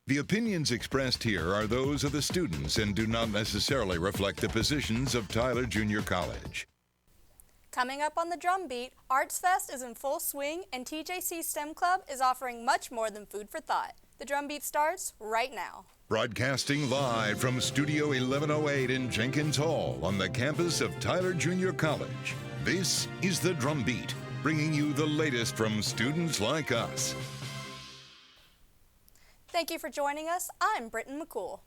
The opinions expressed here are those of the students and do not necessarily reflect the positions of Tyler Junior College. Coming up on the DrumBeat, Arts Fest is in full swing and TJC STEM Club is offering much more than food for thought. The DrumBeat starts right now. Broadcasting live from Studio 1108 in Jenkins Hall on the campus of Tyler Junior College. This is the DrumBeat, bringing you the latest from students like us. Thank you for joining us. I'm Britton McCool.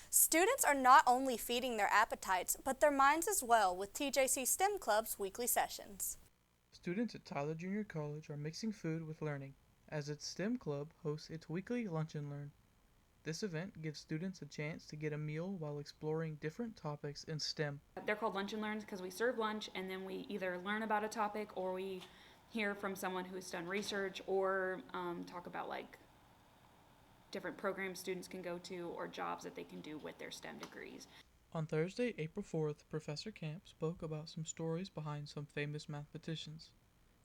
Students are not only feeding their appetites, but their minds as well with TJC STEM Club's weekly sessions. Students at Tyler Junior College are mixing food with learning, as its STEM Club hosts its weekly Lunch and Learn. This event gives students a chance to get a meal while exploring different topics in STEM. They're called Lunch and Learns because we serve lunch and then we either learn about a topic or we hear from someone who's done research or talk about different programs students can go to or jobs that they can do with their STEM degrees. On Thursday, April 4th, Professor Camp spoke about some stories behind some famous mathematicians.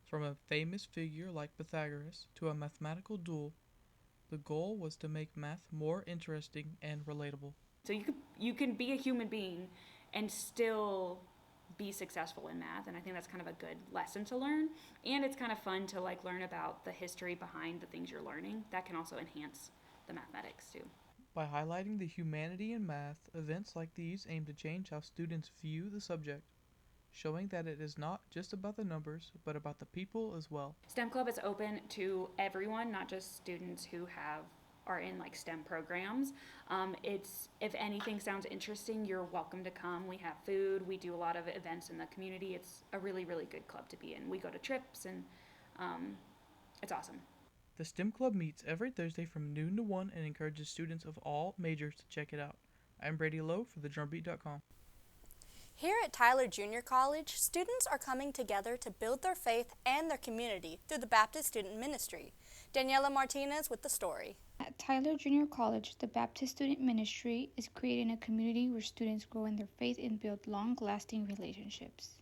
From a famous figure like Pythagoras to a mathematical duel, the goal was to make math more interesting and relatable. So you can be a human being and still be successful in math, and I think that's kind of a good lesson to learn. And it's kind of fun to learn about the history behind the things you're learning. That can also enhance the mathematics too. By highlighting the humanity in math, events like these aim to change how students view the subject, showing that it is not just about the numbers, but about the people as well. STEM Club is open to everyone, not just students who are in STEM programs. If anything sounds interesting, you're welcome to come. We have food, we do a lot of events in the community. It's a really, really good club to be in. We go to trips and it's awesome. The STEM Club meets every Thursday from noon to 1 and encourages students of all majors to check it out. I'm Brady Lowe for thedrumbeat.com. Here at Tyler Junior College, students are coming together to build their faith and their community through the Baptist Student Ministry. Daniela Martinez with the story. At Tyler Junior College, the Baptist Student Ministry is creating a community where students grow in their faith and build long-lasting relationships.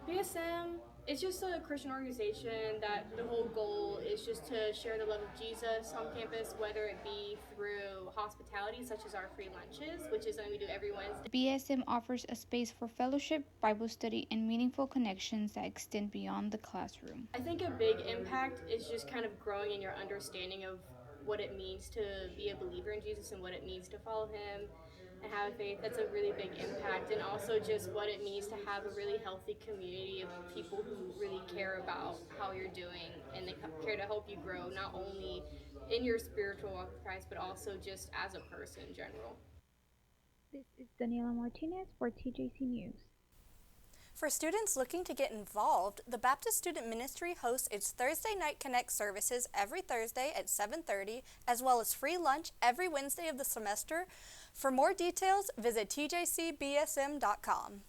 BSM is just a Christian organization that the whole goal is just to share the love of Jesus on campus, whether it be through hospitality, such as our free lunches, which is something we do every Wednesday. BSM offers a space for fellowship, Bible study, and meaningful connections that extend beyond the classroom. I think a big impact is just kind of growing in your understanding of what it means to be a believer in Jesus and what it means to follow him and have faith. That's a really big impact, and also just what it means to have a really healthy community of people who really care about how you're doing and they care to help you grow, not only in your spiritual walk with Christ, but also just as a person in general. This is Daniela Martinez for TJC News. For students looking to get involved, the Baptist Student Ministry hosts its Thursday Night Connect services every Thursday at 7:30, as well as free lunch every Wednesday of the semester. For more details, visit tjcbsm.com.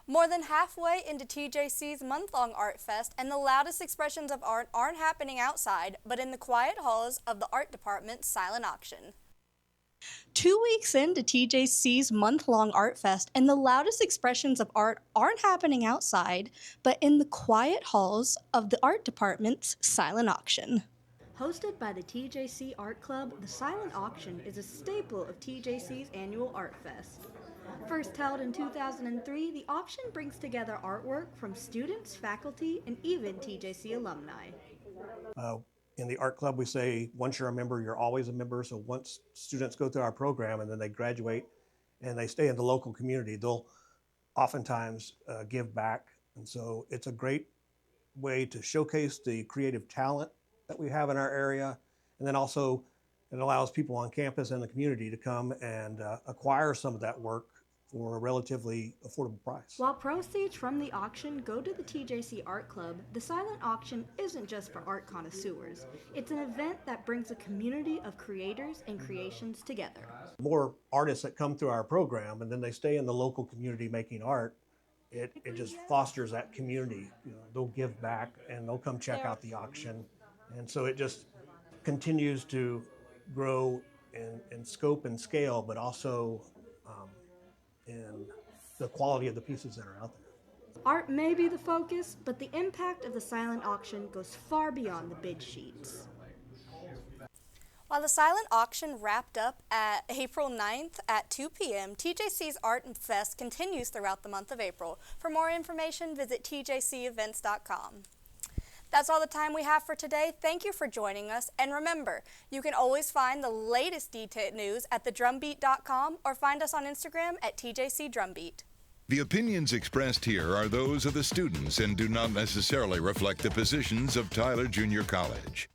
More than halfway into TJC's month-long Art Fest, and the loudest expressions of art aren't happening outside, but in the quiet halls of the art department's silent auction. 2 weeks into TJC's month-long Art Fest, and the loudest expressions of art aren't happening outside, but in the quiet halls of the art department's silent auction. Hosted by the TJC Art Club, the silent auction is a staple of TJC's annual Art Fest. First held in 2003, the auction brings together artwork from students, faculty, and even TJC alumni. In the art club, we say, once you're a member, you're always a member. So once students go through our program and then they graduate and they stay in the local community, they'll oftentimes give back. And so it's a great way to showcase the creative talent that we have in our area. And then also it allows people on campus and the community to come and acquire some of that work for a relatively affordable price. While proceeds from the auction go to the TJC Art Club, the silent auction isn't just for art connoisseurs. It's an event that brings a community of creators and creations together. More artists that come through our program and then they stay in the local community making art, it just fosters that community. They'll give back and they'll come check out the auction. And so it just continues to grow in scope and scale, but also in the quality of the pieces that are out there. Art may be the focus, but the impact of the silent auction goes far beyond the bid sheets. While the silent auction wrapped up at April 9th at 2 p.m., TJC's Art and Fest continues throughout the month of April. For more information, visit tjcevents.com. That's all the time we have for today. Thank you for joining us. And remember, you can always find the latest detailed news at thedrumbeat.com or find us on Instagram at TJCDrumBeat. The opinions expressed here are those of the students and do not necessarily reflect the positions of Tyler Junior College.